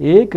1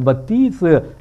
32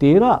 13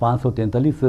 543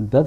10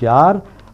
4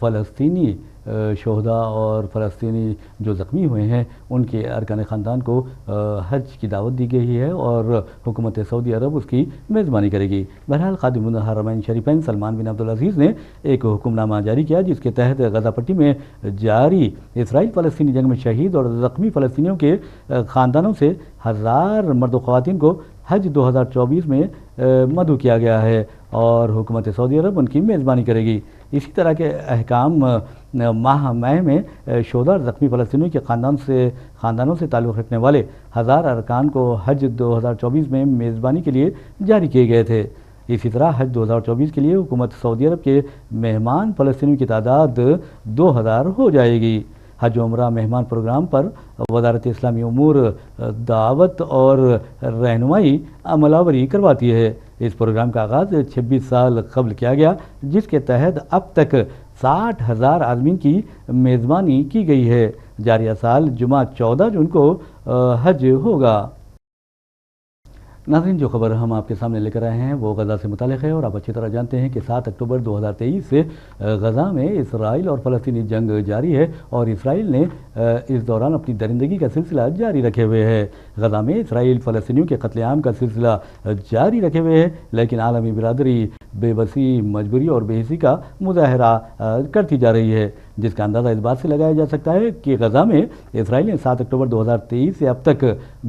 فلسطینی شہداء اور فلسطینی جو زخمی ہوئے ہیں ان کے ارکان خاندان کو حج کی دعوت دی گئی ہے اور حکومت سعودی عرب اس کی میزبانی کرے گی۔ بہرحال خادم الحرمین شریفین سلمان بن عبدالعزیز نے ایک حکم نامہ جاری کیا جس کے تحت غزہ پٹی میں جاری اسرائیل فلسطینی جنگ میں شہید اور زخمی فلسطینیوں کے خاندانوں سے 1000 مرد و خواتین کو حج 2024 میں مدعو کیا گیا ہے اور حکومت سعودی عرب ان کی میزبانی کرے گی۔ اسی طرح کے احکام ماہ مئی میں شہداء اور زخمی فلسطینیوں کے خاندانوں سے تعلق رکھنے والے 1000 ارکان کو حج 2024 میں میزبانی کے لیے جاری کیے گئے تھے۔ اسی طرح حج 2024 کے لیے حکومت سعودی عرب کے مہمان فلسطینیوں کی تعداد 2000 ہو جائے گی۔ حج و عمرہ مہمان پروگرام پر وزارت اسلامی امور دعوت اور رہنمائی عمل آوری کرواتی ہے۔ اس پروگرام کا آغاز 26 سال قبل کیا گیا جس کے تحت اب تک 60,000 عازمین کی میزبانی کی گئی ہے۔ جاریہ سال جمعہ 14 جون کو حج ہوگا۔ ناظرین، جو خبر ہم آپ کے سامنے لے کر آئے ہیں وہ غزہ سے متعلق ہے اور آپ اچھی طرح جانتے ہیں کہ 7 اکتوبر 2023 سے غزہ میں اسرائیل اور فلسطینی جنگ جاری ہے اور اسرائیل نے اس دوران اپنی درندگی کا سلسلہ جاری رکھے ہوئے ہے۔ غزہ میں اسرائیل فلسطینیوں کے قتل عام کا سلسلہ جاری رکھے ہوئے ہے، لیکن عالمی برادری بے بسی، مجبوری اور بے حسی کا مظاہرہ کرتی جا رہی ہے، جس کا اندازہ اس بات سے لگایا جا سکتا ہے کہ غزہ میں اسرائیل نے 7 اکتوبر 2023 سے اب تک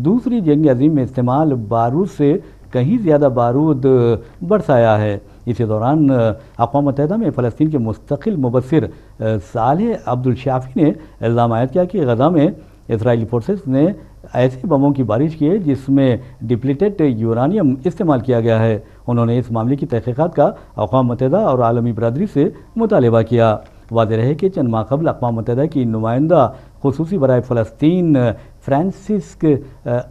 دوسری جنگ عظیم میں استعمال بارود سے کہیں زیادہ بارود برسایا ہے۔ اسی دوران اقوام متحدہ میں فلسطین کے مستقل مبصر صالح عبدالشافی نے الزام عائد کیا کہ غزہ میں اسرائیلی فورسز نے ایسے بموں کی بارش کی ہے جس میں ڈپلیٹڈ یورانیم استعمال کیا گیا ہے۔ انہوں نے اس معاملے کی تحقیقات کا اقوام متحدہ اور عالمی برادری سے مطالبہ کیا۔ واضح رہے کہ چند ماہ قبل اقوام متحدہ کی نمائندہ خصوصی برائے فلسطین فرانسسک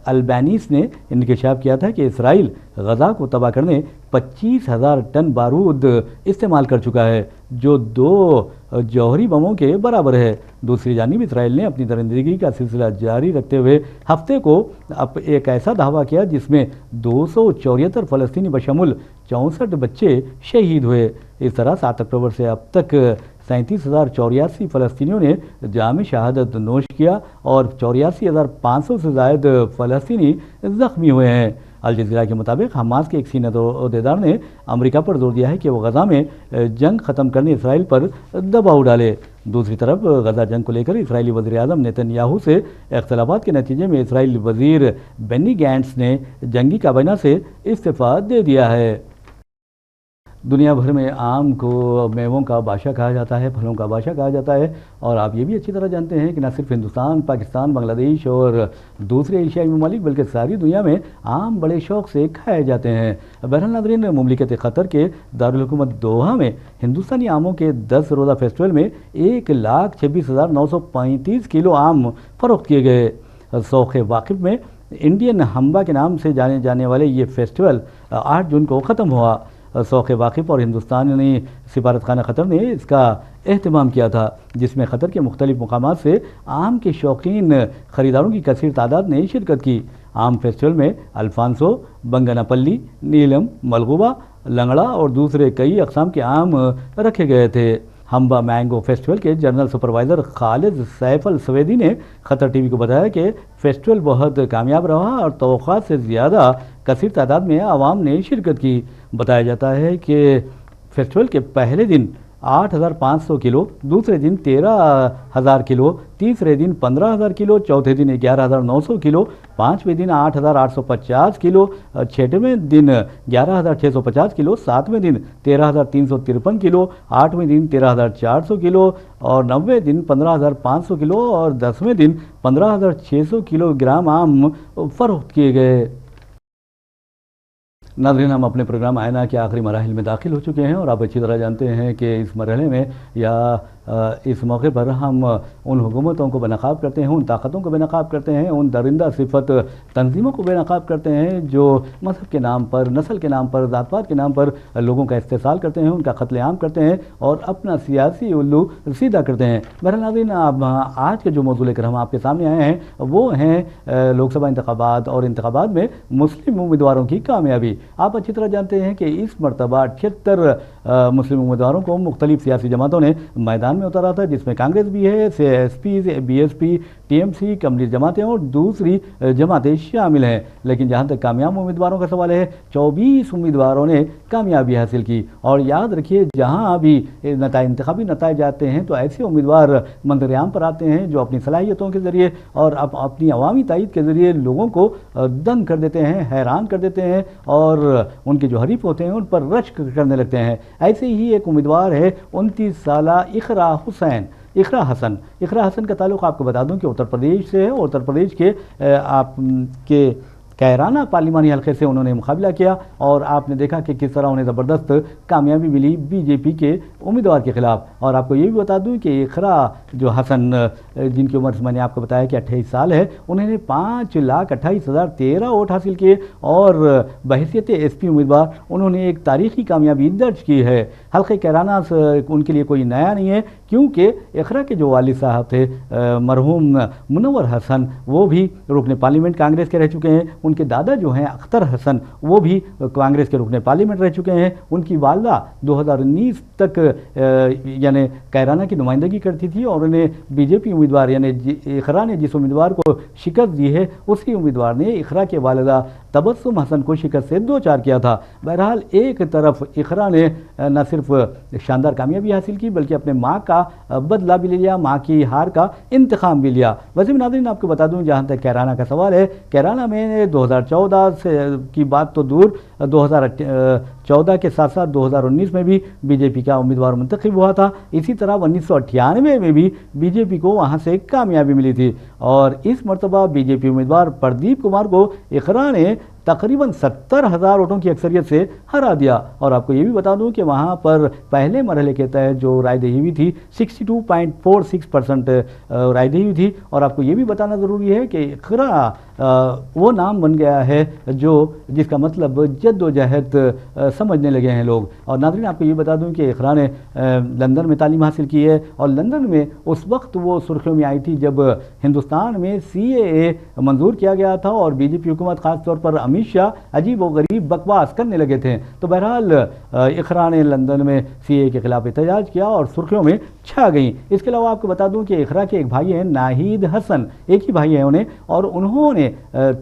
البینیس نے انکشاف کیا تھا کہ اسرائیل غزہ کو تباہ کرنے 25,000 ٹن بارود استعمال کر چکا ہے، جو 2 جوہری بموں کے برابر ہے۔ دوسری جانب اسرائیل نے اپنی درندگی کا سلسلہ جاری رکھتے ہوئے ہفتے کو ایک ایسا دعویٰ کیا جس میں 274 فلسطینی بشمول 64 بچے شہید ہوئے۔ اس طرح 7 اکتوبر سے اب تک 37,084 فلسطینیوں نے جام شہادت نوش کیا اور 84,500 سے زائد فلسطینی زخمی ہوئے ہیں۔ الجزیرہ کے مطابق حماس کے ایک سینئر عہدیدار نے امریکہ پر زور دیا ہے کہ وہ غزہ میں جنگ ختم کرنے اسرائیل پر دباؤ ڈالے۔ دوسری طرف غزہ جنگ کو لے کر اسرائیلی وزیر اعظم نیتن یاہو سے اختلافات کے نتیجے میں اسرائیلی وزیر بینی گینٹس نے جنگی کابینہ سے استعفیٰ دے دیا ہے۔ دنیا بھر میں آم کو میووں کا بادشاہ کہا جاتا ہے، پھلوں کا بادشاہ کہا جاتا ہے، اور آپ یہ بھی اچھی طرح جانتے ہیں کہ نہ صرف ہندوستان، پاکستان، بنگلہ دیش اور دوسرے ایشیائی ممالک بلکہ ساری دنیا میں آم بڑے شوق سے کھائے جاتے ہیں۔ بہرحال ناظرین، مملکت قطر کے دارالحکومت دوحہ میں ہندوستانی آموں کے 10 روزہ فیسٹیول میں 1,26,935 کلو آم فروخت کیے گئے۔ سوق واقف میں انڈین ہمبا کے نام سے جانے جانے والے یہ فیسٹیول 8 جون کو ختم ہوا۔ سوق واقف اور ہندوستانی سفارت خانہ قطر نے اس کا اہتمام کیا تھا، جس میں قطر کے مختلف مقامات سے آم کے شوقین خریداروں کی کثیر تعداد نے شرکت کی۔ آم فیسٹیول میں الفانسو، بنگنا پلی، نیلم، ملغوبہ، لنگڑا اور دوسرے کئی اقسام کے آم رکھے گئے تھے۔ ہمبا مینگو فیسٹیول کے جنرل سپروائزر خالد سیف السویدی نے قطر ٹی وی کو بتایا کہ فیسٹیول بہت کامیاب رہا اور توقعات سے زیادہ کثیر تعداد میں عوام نے شرکت کی۔ بتایا جاتا ہے کہ فیسٹیول کے پہلے دن 8,500 کلو، دوسرے دن 13,000 کلو، تیسرے دن 15,000 کلو، چوتھے دن 11,900 کلو، پانچویں دن 8,850 کلو، چھٹویں دن 11,650 کلو، ساتویں دن 13,353 کلو، آٹھویں دن 13,400 کلو اور نویں دن 15,500 کلو اور 10ویں دن 15,600 کلو گرام آم فروخت کیے گئے۔ ناظرین، ہم اپنے پروگرام آئینہ کے آخری مراحل میں داخل ہو چکے ہیں اور آپ اچھی طرح جانتے ہیں کہ اس مرحلے میں یا اس موقع پر ہم ان حکومتوں کو بے نقاب کرتے ہیں، ان طاقتوں کو بے نقاب کرتے ہیں، ان درندہ صفت تنظیموں کو بے نقاب کرتے ہیں جو مذہب کے نام پر، نسل کے نام پر، ذات پات کے نام پر لوگوں کا استحصال کرتے ہیں، ان کا قتل عام کرتے ہیں اور اپنا سیاسی الو سیدھا کرتے ہیں۔ بہرحال ناظرین، اب آج کے جو موضوع لے کر ہم آپ کے سامنے آئے ہیں وہ ہیں لوک سبھا انتخابات اور انتخابات میں مسلم امیدواروں کی کامیابی۔ آپ اچھی طرح جانتے ہیں کہ اس مرتبہ 78 مسلم امیدواروں کو مختلف سیاسی جماعتوں نے میدان میں اتارا تھا، جس میں کانگریس بھی ہے، S P, B S P, T M C, communist جماعتیں اور دوسری جماعتیں شامل ہیں۔ لیکن جہاں تک کامیاب امیدواروں کا سوال ہے، 24 امیدواروں نے کامیابی حاصل کی۔ اور یاد رکھیے، جہاں بھی انتخابی نتائج آتے ہیں تو ایسے امیدوار منظر عام پر آتے ہیں جو اپنی صلاحیتوں کے ذریعے اور اپنی عوامی تائید کے ذریعے لوگوں کو دنگ کر دیتے ہیں، حیران کر دیتے ہیں اور ان کے جو حریف ہوتے ہیں ان پر رشک کرنے لگتے ہیں۔ ایسے ہی ایک امیدوار ہے 29 سالہ اقرا حسن کا تعلق آپ کو بتا دوں کہ اتر پردیش سے ہے۔ اتر پردیش کے آپ کے کیرانہ پارلیمانی حلقے سے انہوں نے مقابلہ کیا اور آپ نے دیکھا کہ کس طرح انہیں زبردست کامیابی ملی بی جے پی کے امیدوار کے خلاف۔ اور آپ کو یہ بھی بتا دوں کہ اقرا جو حسن، جن کی عمر میں نے آپ کو بتایا کہ 28 سال ہے، انہوں نے 5,28,013 ووٹ حاصل کیے اور بحیثیت ایس پی امیدوار انہوں نے ایک تاریخی کامیابی درج کی ہے۔ حلقہ کیرانہ ان کے لیے کوئی نیا نہیں ہے، کیونکہ اقرا کے جو والد صاحب تھے مرحوم منور حسن، وہ بھی رکن پارلیمنٹ کانگریس کے رہ چکے ہیں۔ ان کے دادا جو ہیں اختر حسن، وہ بھی کانگریس کے رکن پارلیمنٹ رہ چکے ہیں۔ ان کی والدہ 2019 تک یعنی کیرانہ کی نمائندگی کرتی تھی اور انہیں بی جے پی امیدوار یعنی اقرا نے جس امیدوار کو شکست دی ہے اسی امیدوار نے اقرا کے والدہ تبسم حسن کو شکست سے دوچار کیا تھا۔ بہرحال ایک طرف اقرا نے نہ صرف شاندار کامیابی حاصل کی بلکہ اپنے ماں کا بدلہ بھی لیا، ماں کی ہار کا انتقام بھی لیا۔ ویسے ناظرین، آپ کو بتا دوں جہاں تک کیرانہ کا سوال ہے، کیرانہ میں 2014 کی بات تو دور، 2014 کے ساتھ ساتھ 2019 میں بھی بی جے پی کا امیدوار منتخب ہوا تھا۔ اسی طرح 1998 میں بھی بی جے پی کو وہاں سے کامیابی ملی تھی اور اس مرتبہ بی جے پی امیدوار پردیپ کمار کو اقرا نے تقریباً 70,000 ووٹوں کی اکثریت سے ہرا دیا۔ اور آپ کو یہ بھی بتا دوں کہ وہاں پر پہلے مرحلے کے تحت جو رائے دہی ہوئی تھی 62.46% رائے دہی ہوئی تھی۔ اور آپ کو یہ بھی بتانا ضروری ہے کہ اقرا وہ نام بن گیا ہے جس کا مطلب جد و جہد سمجھنے لگے ہیں لوگ۔ اور ناظرین، آپ کو یہ بتا دوں کہ اقرا نے لندن میں تعلیم حاصل کی ہے اور لندن میں اس وقت وہ سرخیوں میں آئی تھی جب ہندوستان میں CAA منظور کیا گیا تھا اور بی جے پی حکومت خاص طور پر امت شاہ عجیب و غریب بکواس کرنے لگے تھے۔ تو بہرحال اقرا نے لندن میں CAA کے خلاف احتجاج کیا اور سرخیوں میں چھا گئیں۔ اس کے علاوہ آپ کو بتا دوں کہ اقرا کے ایک بھائی ہیں ناہید حسن، ایک ہی بھائی ہیں انہیں، اور انہوں نے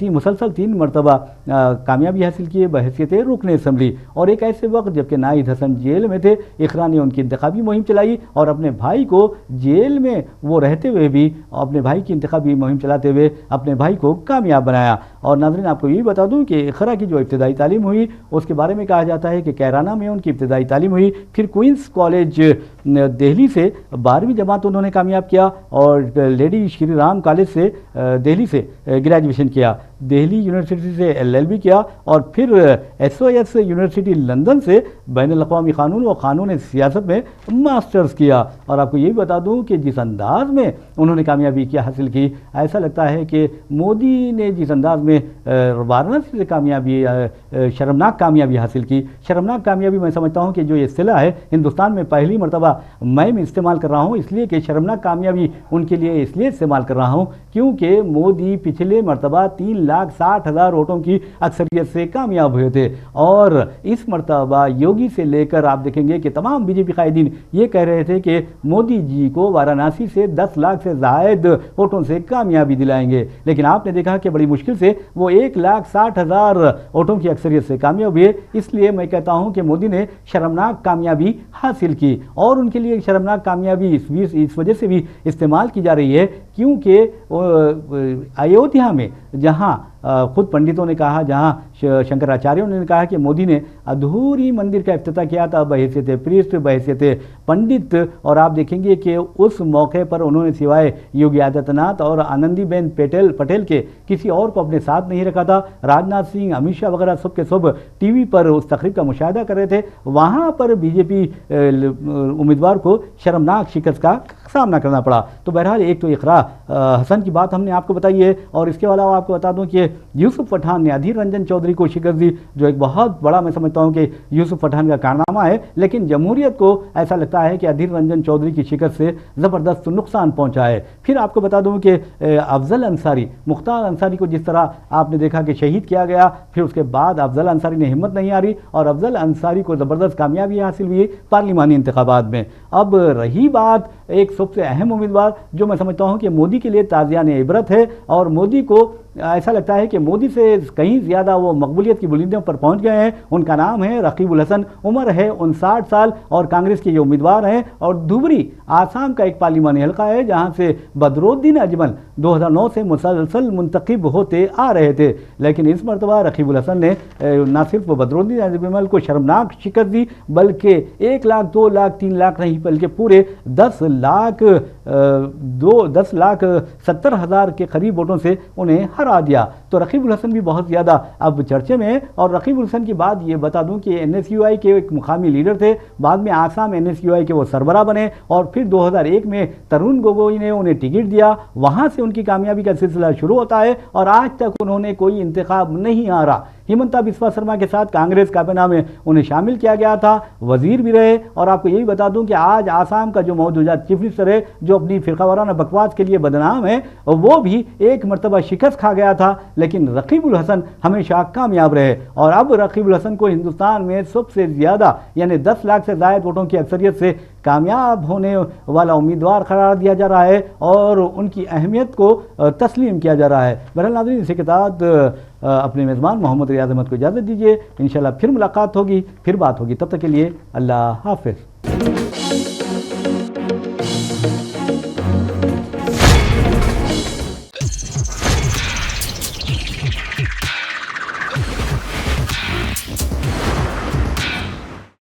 مسلسل 3 مرتبہ کامیابی حاصل کی بحیثیت رکن اسمبلی۔ اور ایک ایسے وقت جبکہ ناہید حسن جیل میں تھے، اقرا نے ان کی انتخابی مہم چلائی اور اپنے بھائی کو جیل میں وہ رہتے ہوئے بھی اپنے بھائی کی انتخابی مہم چلاتے ہوئے اپنے بھائی کو کامیاب بنایا۔ اور ناظرین، آپ کو یہ بتا دوں کہ اقرا کی جو ابتدائی تعلیم ہوئی اس کے بارے میں کہا جاتا ہے کہ کیرانہ میں ان کی ابتدائی تعلیم ہوئی، پھر کوئنس کالج دہلی سے 12ویں جماعت انہوں نے کامیاب کیا اور لیڈی شری رام کالج سے دہلی سے گریجویشن کیا، دہلی یونیورسٹی سے LLB کیا اور پھر SOS یونیورسٹی لندن سے بین الاقوامی قانون و قانون سیاست میں ماسٹرز کیا۔ اور آپ کو یہ بھی بتا دوں کہ جس انداز میں انہوں نے کامیابی کیا حاصل کی، ایسا لگتا ہے کہ مودی نے جس انداز میں وارانسی سے کامیابی شرمناک کامیابی حاصل کی، شرمناک کامیابی میں سمجھتا ہوں کہ جو یہ اصطلاح ہے ہندوستان میں پہلی مرتبہ میں استعمال کر رہا ہوں، اس لیے کہ شرمناک کامیابی ان کے لیے اس لیے استعمال کر رہا ہوں کیونکہ مودی پچھلے مرتبہ 3,60,000 ووٹوں کی اکثریت سے کامیاب ہوئے تھے اور اس مرتبہ یوگی سے لے کر آپ دیکھیں گے کہ تمام بی جے پی قائدین یہ کہہ رہے تھے کہ مودی جی کو وارانسی سے 10 لاکھ سے زائد ووٹوں سے کامیابی دلائیں گے، لیکن آپ نے دیکھا کہ بڑی مشکل سے وہ 1,60,000 ووٹوں کی اکثریت سے کامیاب ہوئے۔ اس لیے میں کہتا ہوں کہ مودی نے شرمناک کامیابی حاصل کی اور ان کے لیے شرمناک کامیابی اس وجہ سے بھی استعمال کی جا رہی ہے کیونکہ ایودھیا میں جہاں خود پنڈتوں نے کہا، جہاں شنکراچاریوں نے کہا کہ مودی نے ادھوری مندر کا افتتاح کیا تھا بحیثیت پریسٹ، بحیثیت پنڈت، اور آپ دیکھیں گے کہ اس موقع پر انہوں نے سوائے یوگی آدتیہ ناتھ اور آنندی بین پٹیل کے کسی اور کو اپنے ساتھ نہیں رکھا تھا۔ راجناتھ سنگھ، امت شاہ وغیرہ سب کے سب ٹی وی پر اس تقریب کا مشاہدہ کر رہے تھے۔ وہاں پر بی جے پی امیدوار کو شرمناک شکست کا سامنا کرنا پڑا۔ تو بہرحال ایک تو اقرا حسن کی بات ہم نے آپ کو بتائی ہے، اور اس کے علاوہ آپ کو بتا دوں کہ یوسف پٹھان نے ادھیر رنجن چودھری کو شکست دی، جو ایک بہت بڑا میں سمجھتا ہوں کہ یوسف پٹھان کا کارنامہ ہے، لیکن جمہوریت کو ایسا لگتا ہے کہ ادھیر رنجن چودھری کی شکست سے زبردست نقصان پہنچا ہے۔ پھر آپ کو بتا دوں کہ افضل انصاری، مختار انصاری کو جس طرح آپ نے دیکھا کہ شہید کیا گیا، پھر اس کے بعد افضل انصاری نے ہمت نہیں ہاری اور افضل انصاری کو زبردست کامیابی حاصل ہوئی پارلیمانی انتخابات میں۔ اب رہی بات ایک سب سے اہم امیدوار، جو میں سمجھتا ہوں کہ مودی کے لیے تازیان عبرت ہے، اور مودی کو ایسا لگتا ہے کہ مودی سے کہیں زیادہ وہ مقبولیت کی بلندیوں پر پہنچ گئے ہیں۔ ان کا نام ہے رقیب الحسن، عمر ہے 59 سال اور کانگریس کے یہ امیدوار ہیں، اور دھبری آسام کا ایک پارلیمانی حلقہ ہے جہاں سے بدرالدین اجمل 2009 سے مسلسل منتخب ہوتے آ رہے تھے، لیکن اس مرتبہ رقیب الحسن نے نہ صرف بدرالدین اجمل کو شرمناک شکست دی، بلکہ 1 لاکھ 2 لاکھ 3 لاکھ نہیں بلکہ پورے 10,70,000 کے قریب ووٹوں سے انہیں ہرا دیا۔ تو رقیب الحسن بھی بہت زیادہ اب چرچے میں ہے، اور رقیب الحسن کی بات یہ بتا دوں کہ NSUI کے ایک مقامی لیڈر تھے، بعد میں آسام NSUI کے وہ سربراہ بنے، اور پھر 2001 میں ترون گوگوئی نے انہیں ٹکٹ دیا، وہاں سے ان کی کامیابی کا سلسلہ شروع ہوتا ہے اور آج تک انہوں نے کوئی انتخاب نہیں ہارا۔ ہمنتا بسوا سرما کے ساتھ کانگریس کابینہ میں انہیں شامل کیا گیا تھا، وزیر بھی رہے، اور آپ کو یہی بتا دوں کہ آج آسام کا جو موجودہ چیف منسٹر ہے، جو اپنی فرقہ وارانہ بکواس کے لیے بدنام ہے، وہ بھی ایک مرتبہ شکست کھا گیا تھا، لیکن رقیب الحسن ہمیشہ کامیاب رہے، اور اب رقیب الحسن کو ہندوستان میں سب سے زیادہ یعنی 10 لاکھ سے زائد ووٹوں کی اکثریت سے کامیاب ہونے والا امیدوار قرار دیا جا رہا ہے، اور ان کی اہمیت کو تسلیم کیا جا رہا ہے۔ بہرحال ناظرین، اسی کے ساتھ اپنے میزبان محمد ریاض احمد کو اجازت دیجیے، انشاءاللہ پھر ملاقات ہوگی، پھر بات ہوگی، تب تک کے لیے اللہ حافظ۔